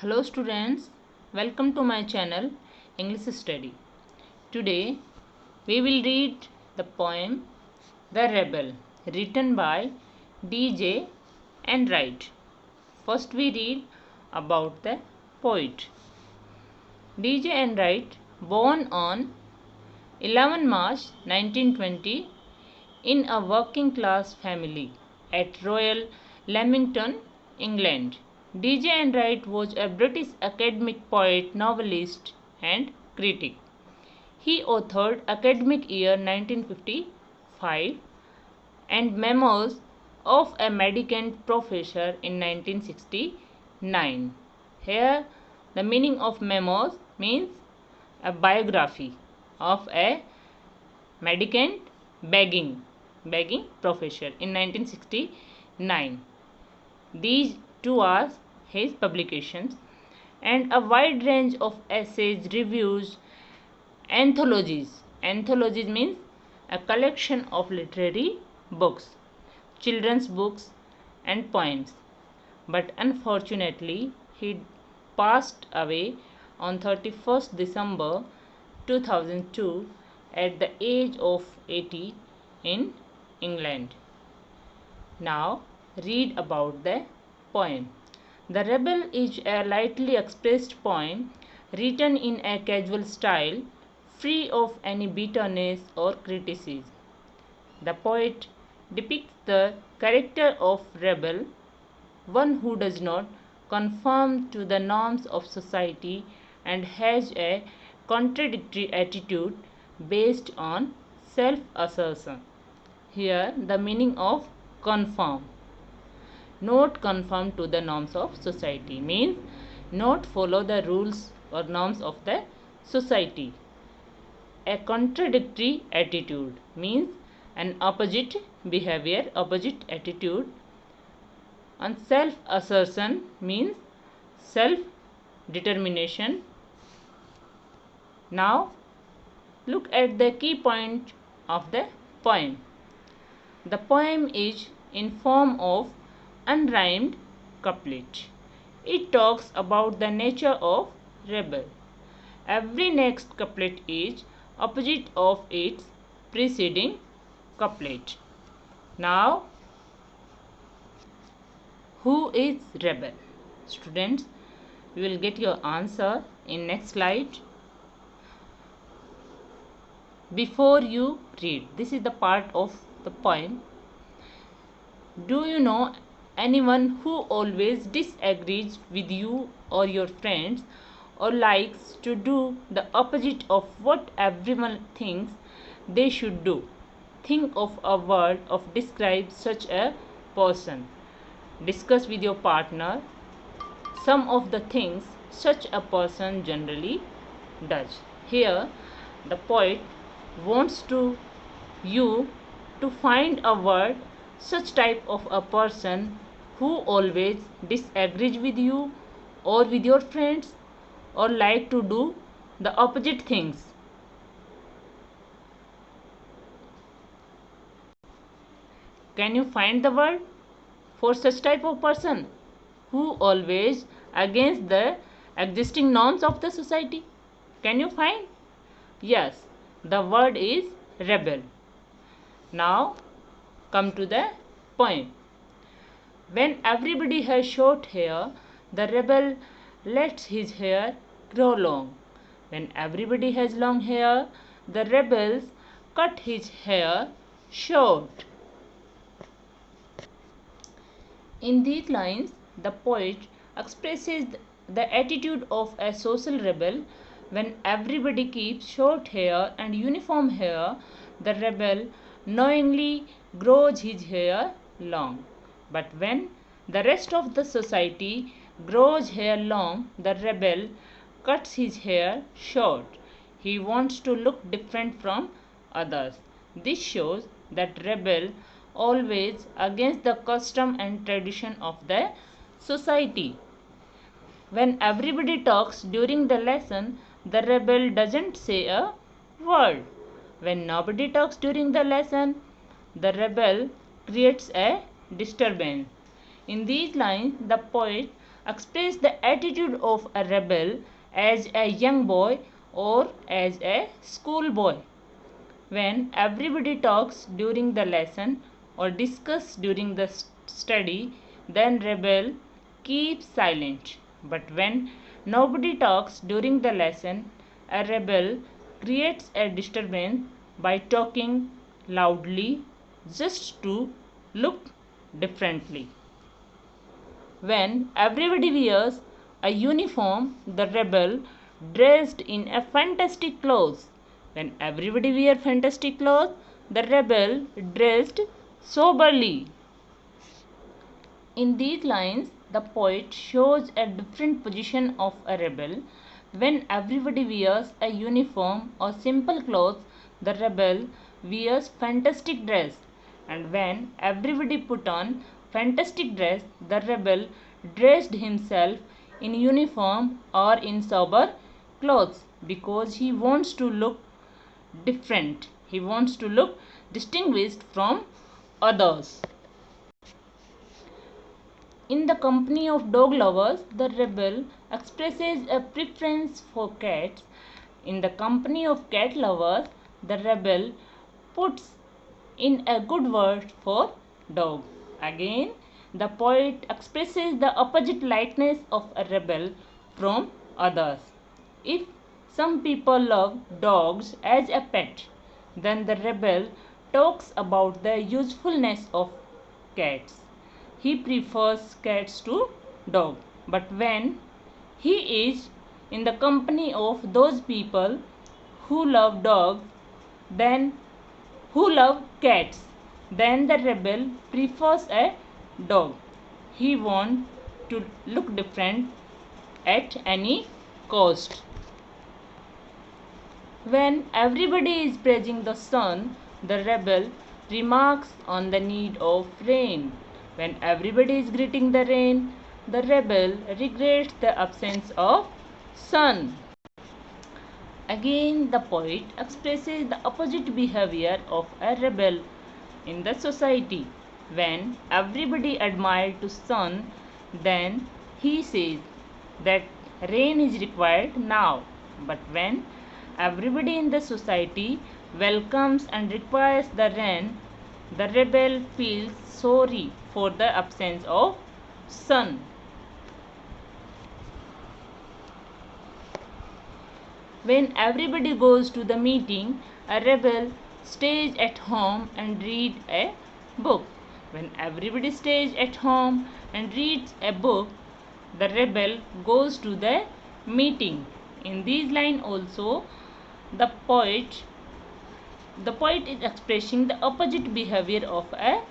Hello students, welcome to my channel English Study. Today we will read the poem The Rebel written by D.J. Enright. First we read about the poet. D.J. Enright, born on 11 March 1920 in a working class family at Royal Leamington, England. D.J. Enright was a British academic poet, novelist, and critic. He authored Academic Year 1955 and Memoirs of a Mendicant Professor in 1969. Here, the meaning of memoirs means a biography of a mendicant begging professor in 1969. These two are his publications, and a wide range of essays, reviews, anthologies. Anthologies means a collection of literary books, children's books, and poems. But unfortunately, he passed away on 31st December 2002 at the age of 80 in England. Now read about the poem. The Rebel is a lightly expressed poem written in a casual style, free of any bitterness or criticism. The poet depicts the character of rebel, one who does not conform to the norms of society and has a contradictory attitude based on self-assertion. Here the meaning of conform. Not conform to the norms of society means not follow the rules or norms of the society. A contradictory attitude means an opposite behavior, opposite attitude. And self-assertion means self-determination. Now look at the key point of the poem. The poem is in form of unrhymed couplet. It talks about the nature of rebel. Every next couplet is opposite of its preceding couplet. Now, who is rebel? Students, you will get your answer in next slide. Before you read, this is the part of the poem. Do you know anyone who always disagrees with you or your friends, or likes to do the opposite of what everyone thinks they should do? Think of a word of describe such a person. Discuss with your partner some of the things such a person generally does. Here the poet wants you to find a word such type of a person who always disagrees with you or with your friends, or like to do the opposite things. Can you find the word for such type of person who always against the existing norms of the society? Can you find? Yes, the word is rebel. Now come to the poem. When everybody has short hair, the rebel lets his hair grow long. When everybody has long hair, the rebels cut his hair short. In these lines, the poet expresses the attitude of a social rebel. When everybody keeps short hair and uniform hair, the rebel knowingly grows his hair long. But when the rest of the society grows hair long, the rebel cuts his hair short. He wants to look different from others. This shows that rebel always against the custom and tradition of the society. When everybody talks during the lesson, the rebel doesn't say a word. When nobody talks during the lesson, the rebel creates a disturbance. In these lines, the poet express the attitude of a rebel as a young boy or as a schoolboy. When everybody talks during the lesson or discuss during the study, then rebel keeps silent. But when nobody talks during the lesson, a rebel creates a disturbance by talking loudly just to look differently. When everybody wears a uniform, the rebel dressed in a fantastic clothes. When everybody wear fantastic clothes, the rebel dressed soberly. In these lines, the poet shows a different position of a rebel. When everybody wears a uniform or simple clothes, the rebel wears fantastic dress. And when everybody put on fantastic dress, the rebel dressed himself in uniform or in sober clothes because he wants to look different. He wants to look distinguished from others. In the company of dog lovers, the rebel expresses a preference for cats. In the company of cat lovers, the rebel puts in a good word for dog. Again, the poet expresses the opposite lightness of a rebel from others. If some people love dogs as a pet, then the rebel talks about the usefulness of cats. He prefers cats to dog. But when he is in the company of those people who love dogs, then who love cats, then the rebel prefers a dog. He wants to look different at any cost. When everybody is praising the sun, the rebel remarks on the need of rain. When everybody is greeting the rain, the rebel regrets the absence of sun. Again, the poet expresses the opposite behavior of a rebel in the society. When everybody admires the sun, then he says that rain is required now. But when everybody in the society welcomes and requires the rain, the rebel feels sorry for the absence of sun. When everybody goes to the meeting, a rebel stays at home and reads a book. When everybody stays at home and reads a book, the rebel goes to the meeting. In these lines also, the poet is expressing the opposite behavior of a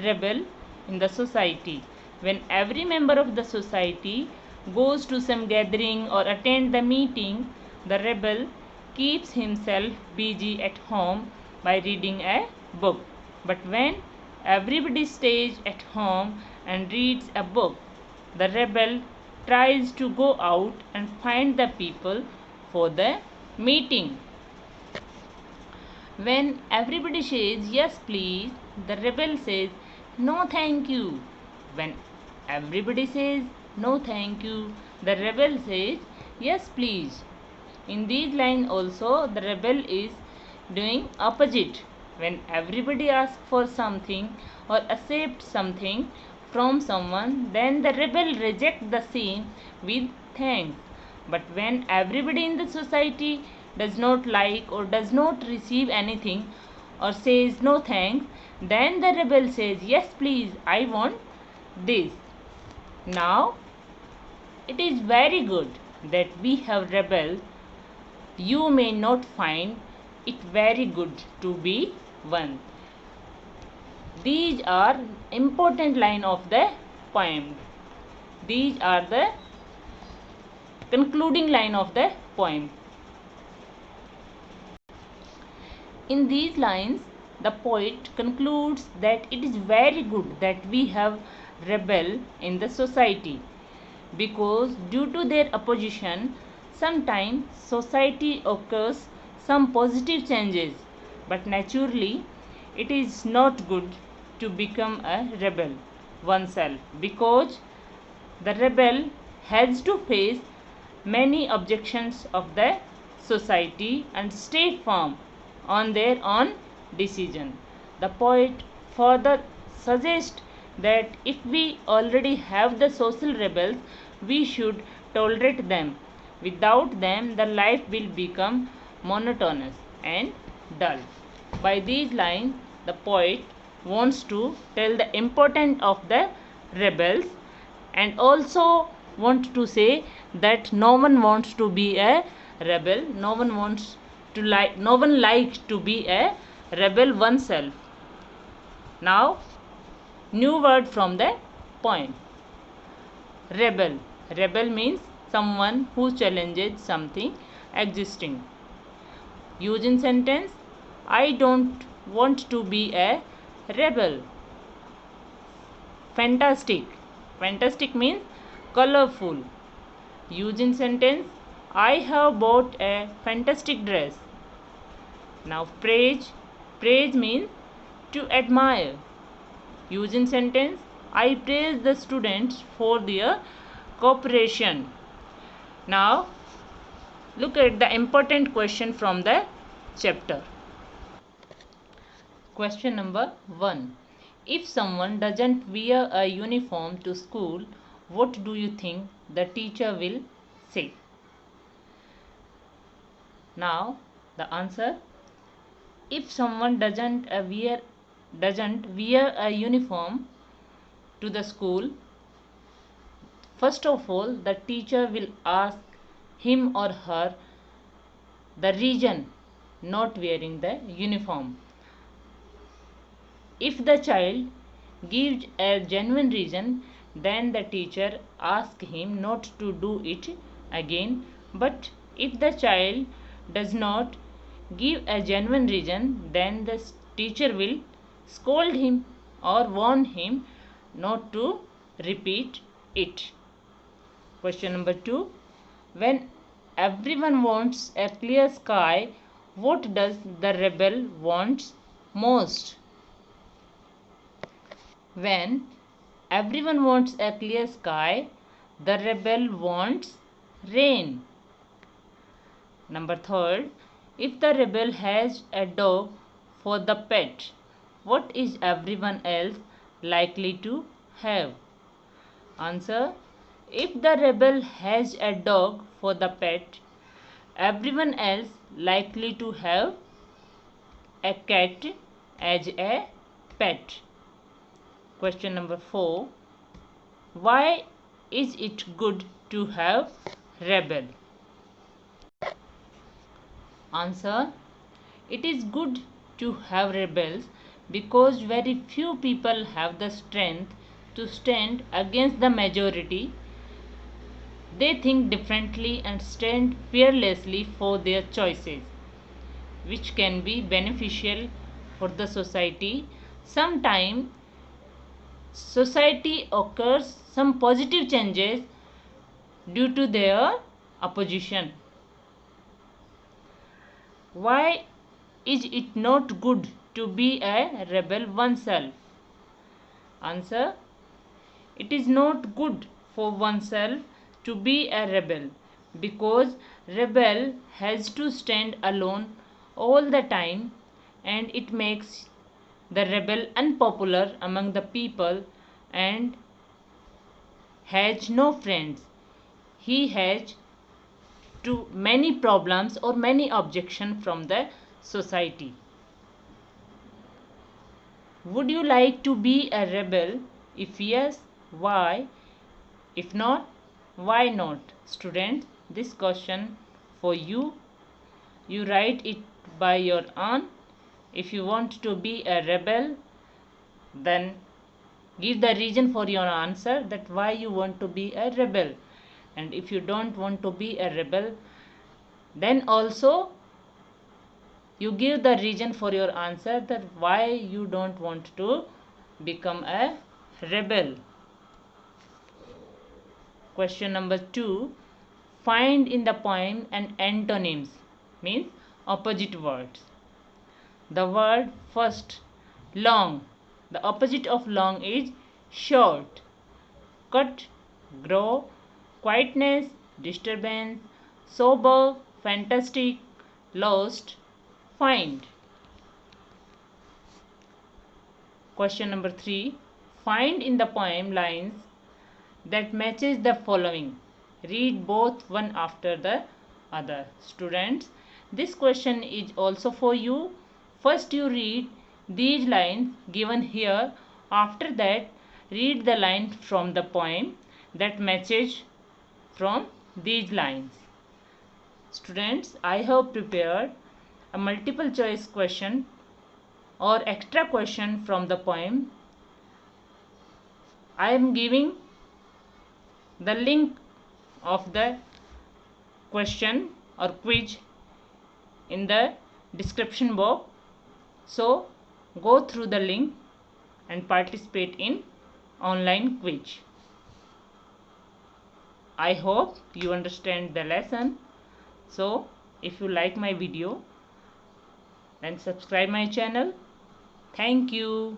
rebel in the society. When every member of the society goes to some gathering or attend the meeting, the rebel keeps himself busy at home by reading a book. But when everybody stays at home and reads a book, the rebel tries to go out and find the people for the meeting. When everybody says yes please, the rebel says no thank you. When everybody says no thank you, the rebel says yes please. In these lines also, the rebel is doing opposite. When everybody asks for something or accepts something from someone, then the rebel rejects the same with thanks. But when everybody in the society does not like or does not receive anything or says no thanks, then the rebel says yes please, I want this. Now it is very good that we have rebel. You may not find it very good to be one. These are important line of the poem. These are the concluding line of the poem. In these lines, the poet concludes that it is very good that we have rebel in the society, because due to their opposition, sometimes society occurs some positive changes, but naturally it is not good to become a rebel oneself, because the rebel has to face many objections of the society and stay firm on their own decision. The poet further suggests that if we already have the social rebels, we should tolerate them. Without them, the life will become monotonous and dull. By these lines, the poet wants to tell the importance of the rebels and also want to say that no one wants to be a rebel, no one likes to be a rebel oneself. Now, new word from the poem. Rebel. Rebel means someone who challenges something existing. Use in sentence: I don't want to be a rebel. Fantastic. Fantastic means colorful. Use in sentence: I have bought a fantastic dress. Now praise. Praise means to admire. Use in sentence: I praise the students for their cooperation. Now look at the important question from the chapter. Question number 1. If someone doesn't wear a uniform to school, what do you think the teacher will say? Now the answer: if someone doesn't wear a uniform to the school, first of all the teacher will ask him or her the reason not wearing the uniform. If the child gives a genuine reason, then the teacher asks him not to do it again. But if the child does not give a genuine reason, then the teacher will scold him or warn him not to repeat it. Question number 2. When everyone wants a clear sky, what does the rebel want most? When everyone wants a clear sky, the rebel wants rain. Number 3. If the rebel has a dog for the pet, what is everyone else likely to have? Answer: if the rebel has a dog for the pet, everyone else likely to have a cat as a pet. Question number 4. Why is it good to have rebel? Answer: it is good to have rebels because very few people have the strength to stand against the majority. They think differently and stand fearlessly for their choices, which can be beneficial for the society. Sometimes society occurs some positive changes due to their opposition. Why is it not good to be a rebel oneself? Answer: it is not good for oneself to be a rebel because rebel has to stand alone all the time, and it makes the rebel unpopular among the people and has no friends. He has to many problems or many objections from the society. Would you like to be a rebel? If yes, why? If not, why not? Students, this question for you. You write it by your own. If you want to be a rebel, then give the reason for your answer, that why you want to be a rebel. And if you don't want to be a rebel, then also you give the reason for your answer, that why you don't want to become a rebel. Question number 2. Find in the poem an antonyms, means opposite words. The word first, long. The opposite of long is short. Cut grow, quietness, disturbance, sober, fantastic, lost, find. Question number 3. Find in the poem lines that matches the following. Read both one after the other. Students, this question is also for you. First you read these lines given here. After that, read the line from the poem that matches from these lines. Students, I have prepared a multiple choice question or extra question from the poem. I am giving the link of the question or quiz in the description box. So go through the link and participate in online quiz. I hope you understand the lesson. So if you like my video, then subscribe my channel. Thank you.